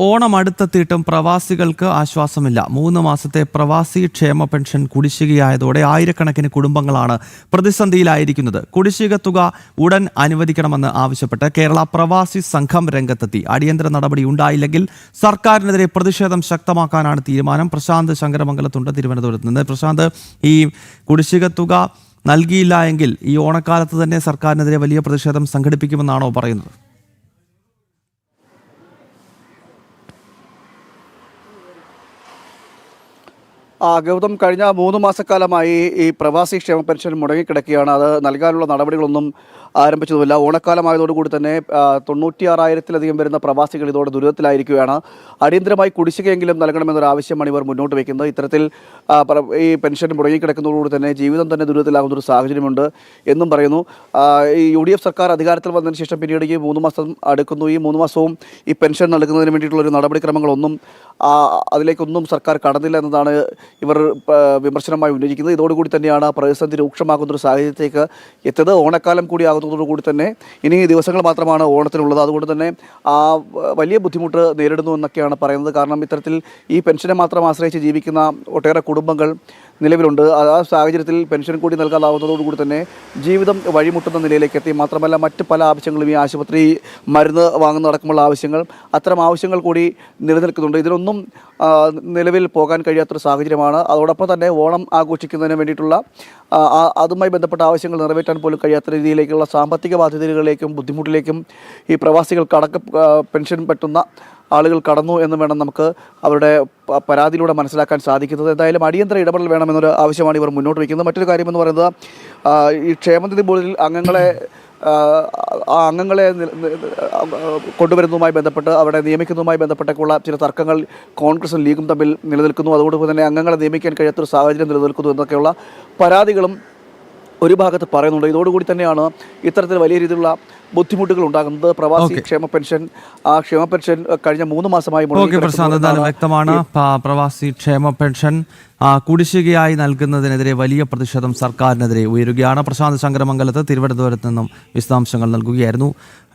ഓണം അടുത്തെത്തിയിട്ടും പ്രവാസികൾക്ക് ആശ്വാസമില്ല. 3 മാസത്തെ പ്രവാസി ക്ഷേമ പെൻഷൻ കുടിശ്ശികയായതോടെ ആയിരക്കണക്കിന് കുടുംബങ്ങളാണ് പ്രതിസന്ധിയിലായിരിക്കുന്നത്. കുടിശ്ശിക തുക ഉടൻ അനുവദിക്കണമെന്ന് ആവശ്യപ്പെട്ട് കേരള പ്രവാസി സംഘം രംഗത്തെത്തി. അടിയന്തര നടപടി ഉണ്ടായില്ലെങ്കിൽ സർക്കാരിനെതിരെ പ്രതിഷേധം ശക്തമാക്കാനാണ് തീരുമാനം. പ്രശാന്ത് ശങ്കരമംഗലത്തുണ്ട് തിരുവനന്തപുരത്ത് നിന്ന്. പ്രശാന്ത്, ഈ കുടിശ്ശിക തുക നൽകിയില്ല എങ്കിൽ ഈ ഓണക്കാലത്ത് തന്നെ സർക്കാരിനെതിരെ വലിയ പ്രതിഷേധം സംഘടിപ്പിക്കുമെന്നാണോ പറയുന്നത്? ഗൗതം, കഴിഞ്ഞ 3 മാസക്കാലമായി ഈ പ്രവാസി ക്ഷേമ പെൻഷൻ മുടങ്ങിക്കിടക്കുകയാണ്. അത് നൽകാനുള്ള നടപടികളൊന്നും ആരംഭിച്ചതുമില്ല. ഓണക്കാലമായതോടുകൂടി തന്നെ 96,000-ലധികം വരുന്ന പ്രവാസികൾ ഇതോടെ ദുരിതത്തിലായിരിക്കുകയാണ്. അടിയന്തരമായി കുടിശ്ശികയെങ്കിലും നൽകണമെന്നൊരു ആവശ്യമാണ് ഇവർ മുന്നോട്ട് വയ്ക്കുന്നത്. ഇത്തരത്തിൽ ഈ പെൻഷൻ മുടങ്ങിക്കിടക്കുന്നതോടുകൂടി തന്നെ ജീവിതം തന്നെ ദുരിതത്തിലാകുന്നൊരു സാഹചര്യമുണ്ട് എന്നും പറയുന്നു. ഈ UDF സർക്കാർ അധികാരത്തിൽ വന്നതിന് ശേഷം പിന്നീട് ഈ 3 മാസം അടുക്കുന്നു. ഈ 3 മാസവും ഈ പെൻഷൻ നൽകുന്നതിന് വേണ്ടിയിട്ടുള്ളൊരു നടപടിക്രമങ്ങളൊന്നും അതിലേക്കൊന്നും സർക്കാർ കടന്നില്ല എന്നതാണ് ഇവർ വിമർശനമായി ഉന്നയിക്കുന്നത്. ഇതോടുകൂടി തന്നെയാണ് പ്രതിസന്ധി രൂക്ഷമാകുന്നൊരു സാഹചര്യത്തേക്ക് എത്തിയത്. ഓണക്കാലം കൂടി ആകുന്നതോടുകൂടി തന്നെ ഇനി ദിവസങ്ങൾ മാത്രമാണ് ഓണത്തിനുള്ളത്. അതുകൊണ്ട് തന്നെ വലിയ ബുദ്ധിമുട്ട് നേരിടുന്നു എന്നൊക്കെയാണ് പറയുന്നത്. കാരണം ഇത്തരത്തിൽ ഈ പെൻഷനെ മാത്രം ആശ്രയിച്ച് ജീവിക്കുന്ന ഒട്ടേറെ കുടുംബങ്ങൾ നിലവിലുണ്ട്. ആ സാഹചര്യത്തിൽ പെൻഷൻ കൂടി നൽകാതാവുന്നതോടുകൂടി തന്നെ ജീവിതം വഴിമുട്ടുന്ന നിലയിലേക്ക് എത്തി. മാത്രമല്ല മറ്റ് പല ആവശ്യങ്ങളും, ഈ ആശുപത്രി മരുന്ന് വാങ്ങുന്നതടക്കമുള്ള ആവശ്യങ്ങൾ, അത്തരം ആവശ്യങ്ങൾ കൂടി നിലനിൽക്കുന്നുണ്ട്. ഇതിനൊന്നും നിലവിൽ പോകാൻ കഴിയാത്തൊരു സാഹചര്യമാണ്. അതോടൊപ്പം തന്നെ ഓണം ആഘോഷിക്കുന്നതിന് വേണ്ടിയിട്ടുള്ള അതുമായി ബന്ധപ്പെട്ട ആവശ്യങ്ങൾ നിറവേറ്റാൻ പോലും കഴിയാത്ത രീതിയിലേക്കുള്ള സാമ്പത്തിക ബാധ്യതകളിലേക്കും ബുദ്ധിമുട്ടിലേക്കും ഈ പ്രവാസികൾ പെൻഷൻ പറ്റുന്ന ആളുകൾ കടന്നു എന്ന് വേണം നമുക്ക് അവരുടെ പരാതിയിലൂടെ മനസ്സിലാക്കാൻ സാധിക്കുന്നത്. എന്തായാലും അടിയന്തര ഇടപെടൽ വേണമെന്നൊരു ആവശ്യമാണ് ഇവർ മുന്നോട്ട് വയ്ക്കുന്നത്. മറ്റൊരു കാര്യമെന്ന് പറയുന്നത്, ഈ ക്ഷേമനിധി ബോർഡിൽ അംഗങ്ങളെ കൊണ്ടുവരുന്നതുമായി ബന്ധപ്പെട്ട് അവിടെ നിയമിക്കുന്നതുമായി ബന്ധപ്പെട്ടൊക്കെയുള്ള ചില തർക്കങ്ങൾ കോൺഗ്രസും ലീഗും തമ്മിൽ നിലനിൽക്കുന്നു. അതുകൊണ്ട് തന്നെ അംഗങ്ങളെ നിയമിക്കാൻ കഴിയാത്തൊരു സാഹചര്യം നിലനിൽക്കുന്നു എന്നൊക്കെയുള്ള പരാതികളും ഒരു ഭാഗത്ത് പറയുന്നുണ്ട്. ഇതോടുകൂടി തന്നെയാണ് ഇത്തരത്തിൽ വലിയ രീതിയിലുള്ള ബുദ്ധിമുട്ടുകൾ ഉണ്ടാകുന്നത്. പ്രവാസി ക്ഷേമ പെൻഷൻ കഴിഞ്ഞ 3 മാസമായി വ്യക്തമാണ്. പ്രവാസി ക്ഷേമ പെൻഷൻ കുടിശ്ശികയായി നൽകുന്നതിനെതിരെ വലിയ പ്രതിഷേധം സർക്കാരിനെതിരെ ഉയരുകയാണ്. പ്രശാന്ത് ശങ്കരമംഗലത്ത് തിരുവനന്തപുരത്ത് നിന്നും വിശദാംശങ്ങൾ നൽകുകയായിരുന്നു.